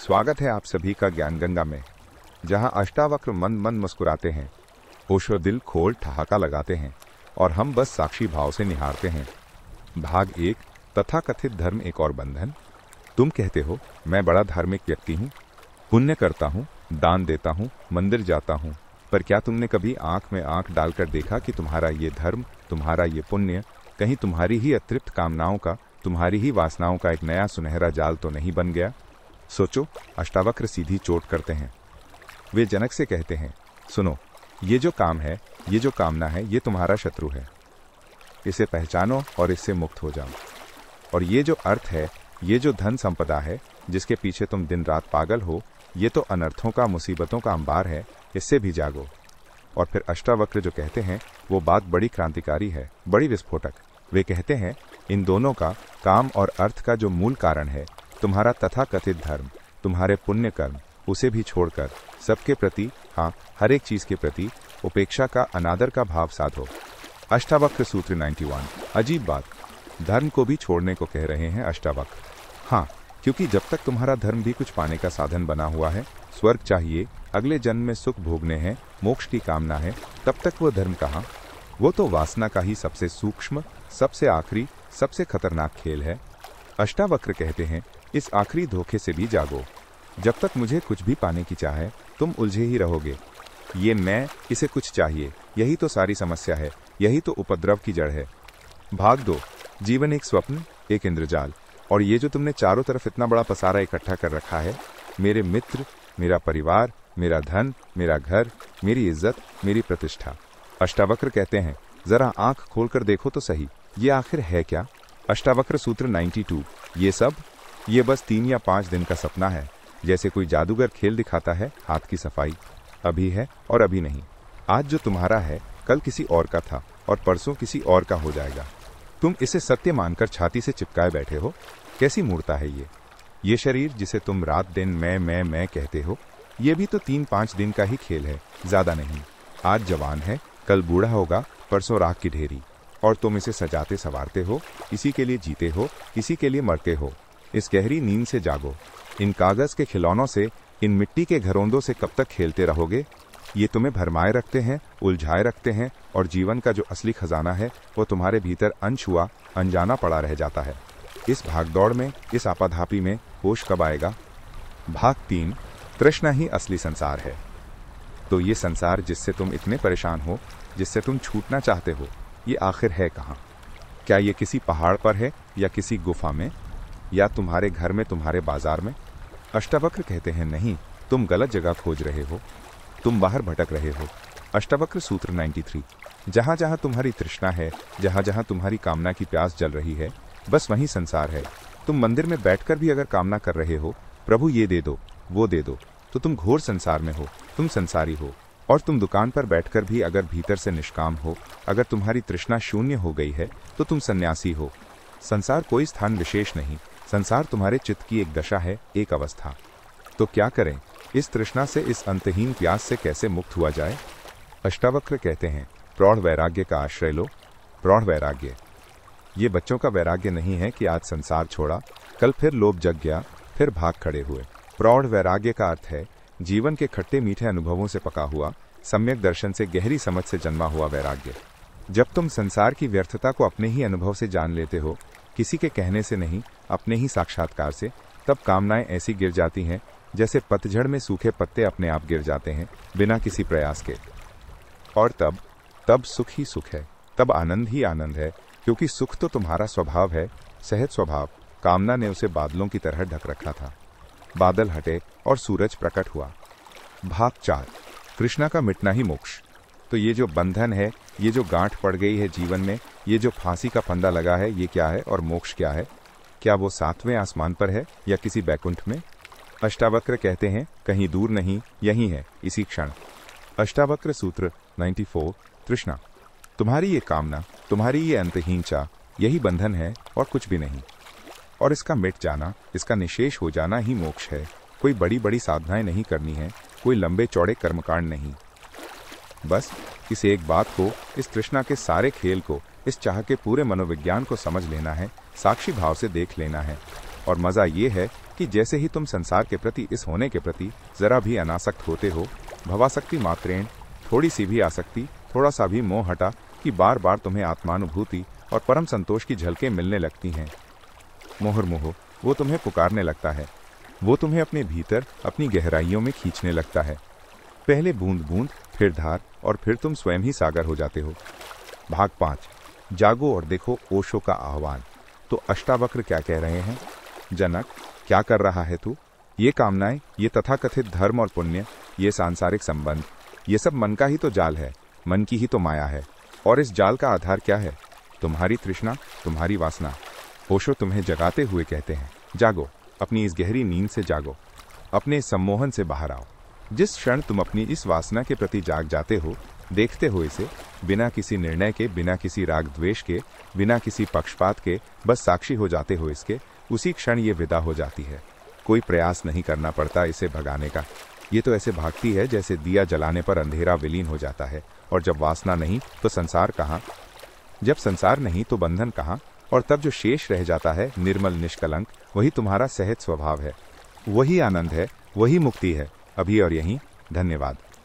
स्वागत है आप सभी का ज्ञान गंगा में, जहां अष्टावक्र मंद मंद मुस्कुराते हैं, ओशो दिल खोल ठहाका लगाते हैं और हम बस साक्षी भाव से निहारते हैं। भाग 1, तथाकथित धर्म एक और बंधन। तुम कहते हो मैं बड़ा धार्मिक व्यक्ति हूँ, पुण्य करता हूँ, दान देता हूँ, मंदिर जाता हूँ, पर क्या तुमने कभी आंख में आंख डालकर देखा कि तुम्हारा ये धर्म, तुम्हारा ये पुण्य कहीं तुम्हारी ही अतृप्त कामनाओं का, तुम्हारी ही वासनाओं का एक नया सुनहरा जाल तो नहीं बन गया? सोचो। अष्टावक्र सीधी चोट करते हैं। वे जनक से कहते हैं, सुनो, ये जो काम है, ये जो कामना है, ये तुम्हारा शत्रु है। इसे पहचानो और इससे मुक्त हो जाओ। और ये जो अर्थ है, ये जो धन संपदा है, जिसके पीछे तुम दिन रात पागल हो, ये तो अनर्थों का, मुसीबतों का अंबार है, इससे भी जागो। और फिर अष्टावक्र जो कहते हैं वो बात बड़ी क्रांतिकारी है, बड़ी विस्फोटक। वे कहते हैं इन दोनों का, काम और अर्थ का जो मूल कारण है तुम्हारा तथाकथित धर्म, तुम्हारे पुण्य कर्म, उसे भी छोड़कर सबके प्रति, हाँ हर एक चीज के प्रति उपेक्षा का, अनादर का भाव साधो। अष्टावक्र सूत्र 91। अजीब बात, धर्म को भी छोड़ने को कह रहे हैं अष्टावक्र। हाँ, क्योंकि जब तक तुम्हारा धर्म भी कुछ पाने का साधन बना हुआ है, स्वर्ग चाहिए, अगले जन्म में सुख भोगने हैं, मोक्ष की कामना है, तब तक वो धर्म कहाँ? वो तो वासना का ही सबसे सूक्ष्म, सबसे आखिरी, सबसे खतरनाक खेल है। अष्टावक्र कहते हैं इस आखिरी धोखे से भी जागो। जब तक मुझे कुछ भी पाने की चाह है, तुम उलझे ही रहोगे। ये मैं, इसे कुछ चाहिए, यही तो सारी समस्या है, यही तो उपद्रव की जड़ है। भाग 2, जीवन एक स्वप्न, एक इंद्रजाल। और ये जो तुमने चारों तरफ इतना बड़ा पसारा इकट्ठा कर रखा है, मेरे मित्र, मेरा परिवार, मेरा धन, मेरा घर, मेरी इज्जत, मेरी प्रतिष्ठा। अष्टावक्र कहते हैं जरा आंख खोलकर देखो तो सही, ये आखिर है क्या? अष्टावक्र सूत्र 92। ये सब, ये बस 3 या 5 दिन का सपना है, जैसे कोई जादूगर खेल दिखाता है, हाथ की सफाई। अभी है और अभी नहीं। आज जो तुम्हारा है, कल किसी और का था और परसों किसी और का हो जाएगा। तुम इसे सत्य मानकर छाती से चिपकाए बैठे हो। कैसी मूर्ता है ये शरीर जिसे तुम रात दिन मैं कहते हो, ये भी तो 3-5 दिन का ही खेल है, ज्यादा नहीं। आज जवान है, कल बूढ़ा होगा, परसों राख की ढेरी। और तुम इसे सजाते संवारते हो, इसी के लिए जीते हो, इसी के लिए मरते हो। इस गहरी नींद से जागो। इन कागज के खिलौनों से, इन मिट्टी के घरौंदों से कब तक खेलते रहोगे? ये तुम्हें भरमाए रखते हैं, उलझाए रखते हैं, और जीवन का जो असली खजाना है वो तुम्हारे भीतर अनछुआ, अनजाना पड़ा रह जाता है। इस भागदौड़ में, इस आपाधापी में होश कब आएगा? भाग 3, तृष्णा ही असली संसार है। तो ये संसार जिससे तुम इतने परेशान हो, जिससे तुम छूटना चाहते हो, ये आखिर है कहाँ? क्या ये किसी पहाड़ पर है, या किसी गुफा में, या तुम्हारे घर में, तुम्हारे बाजार में? अष्टावक्र कहते हैं नहीं, तुम गलत जगह खोज रहे हो, तुम बाहर भटक रहे हो। अष्टावक्र सूत्र 93। जहां जहां तुम्हारी तृष्णा है, जहां जहां तुम्हारी कामना की प्यास जल रही है, बस वहीं संसार है। तुम मंदिर में बैठकर भी अगर कामना कर रहे हो, प्रभु ये दे दो, वो दे दो, तो तुम घोर संसार में हो, तुम संसारी हो। और तुम दुकान पर बैठकर भी अगर भीतर से निष्काम हो, अगर तुम्हारी तृष्णा शून्य हो गई है, तो तुम सन्यासी हो। संसार कोई स्थान विशेष नहीं, संसार तुम्हारे चित्त की एक दशा है, एक अवस्था। तो क्या करें? इस तृष्णा से, इस अंतहीन प्यास से कैसे मुक्त हुआ जाए? अष्टावक्र कहते हैं प्रौढ़ वैराग्य का आश्रय लो। प्रौढ़ वैराग्य, ये बच्चों का वैराग्य नहीं है कि आज संसार छोड़ा, कल फिर लोभ जग गया, फिर भाग खड़े हुए। प्रौढ़ वैराग्य का अर्थ है जीवन के खट्टे मीठे अनुभवों से पका हुआ, सम्यक दर्शन से, गहरी समझ से जन्मा हुआ वैराग्य। जब तुम संसार की व्यर्थता को अपने ही अनुभव से जान लेते हो, किसी के कहने से नहीं, अपने ही साक्षात्कार से, तब कामनाएं ऐसी गिर जाती हैं जैसे पतझड़ में सूखे पत्ते अपने आप गिर जाते हैं, बिना किसी प्रयास के। और तब सुख ही सुख है, तब आनंद ही आनंद है, क्योंकि सुख तो तुम्हारा स्वभाव है, सहज स्वभाव। कामना ने उसे बादलों की तरह ढक रखा था। बादल हटे और सूरज प्रकट हुआ। भाग 4, तृष्णा का मिटना ही मोक्ष। तो ये जो बंधन है, ये जो गांठ पड़ गई है जीवन में, ये जो फांसी का फंदा लगा है, ये क्या है? और मोक्ष क्या है? क्या वो 7वें आसमान पर है या किसी बैकुंठ में? अष्टावक्र कहते हैं कहीं दूर नहीं, यहीं है, इसी क्षण। अष्टावक्र सूत्र 94। तृष्णा, तुम्हारी ये कामना, तुम्हारी ये अंतहीन चाह, यही बंधन है और कुछ भी नहीं। और इसका मिट जाना, इसका निशेष हो जाना ही मोक्ष है। कोई बड़ी बड़ी साधनाएं नहीं करनी है, कोई लंबे चौड़े कर्मकांड नहीं। बस इस एक बात को, इस तृष्णा के सारे खेल को, इस चाह के पूरे मनोविज्ञान को समझ लेना है, साक्षी भाव से देख लेना है। और मजा ये है कि जैसे ही तुम संसार के प्रति, इस होने के प्रति जरा भी अनासक्त होते हो, भवासक्ति मात्रेण, थोड़ी सी भी आसक्ति, थोड़ा सा भी मोह हटा कि बार बार तुम्हें आत्मानुभूति और परम संतोष की झलकें मिलने लगती हैं। मोहर्मुह, वो तुम्हें पुकारने लगता है, वो तुम्हें अपने भीतर, अपनी गहराइयों में खींचने लगता है। पहले बूंद बूंद, फिर धार, और फिर तुम स्वयं ही सागर हो जाते हो। भाग 5। जागो और देखो ओशो का आह्वान। तो अष्टावक्र क्या कह रहे हैं? जनक, क्या कर रहा है तू? ये कामनाएं, ये तथाकथित धर्म और पुण्य, ये सांसारिक संबंध, ये सब मन का ही तो जाल है, मन की ही तो माया है। और इस जाल का आधार क्या है? तुम्हारी तृष्णा, तुम्हारी वासना। ओशो तुम्हें जगाते हुए कहते हैं, जागो, अपनी इस गहरी नींद से जागो, अपने इस सम्मोहन से बाहर आओ। जिस क्षण तुम अपनी इस वासना के प्रति जाग जाते हो, देखते हो इसे, बिना किसी निर्णय के, बिना किसी राग द्वेष के, बिना किसी पक्षपात के, बस साक्षी हो जाते हो इसके, उसी क्षण ये विदा हो जाती है। कोई प्रयास नहीं करना पड़ता इसे भगाने का। ये तो ऐसे भागती है जैसे दिया जलाने पर अंधेरा विलीन हो जाता है। और जब वासना नहीं तो संसार कहाँ? जब संसार नहीं तो बंधन कहाँ? और तब जो शेष रह जाता है, निर्मल निष्कलंक, वही तुम्हारा सहज स्वभाव है, वही आनंद है, वही मुक्ति है, अभी और यहीं। धन्यवाद।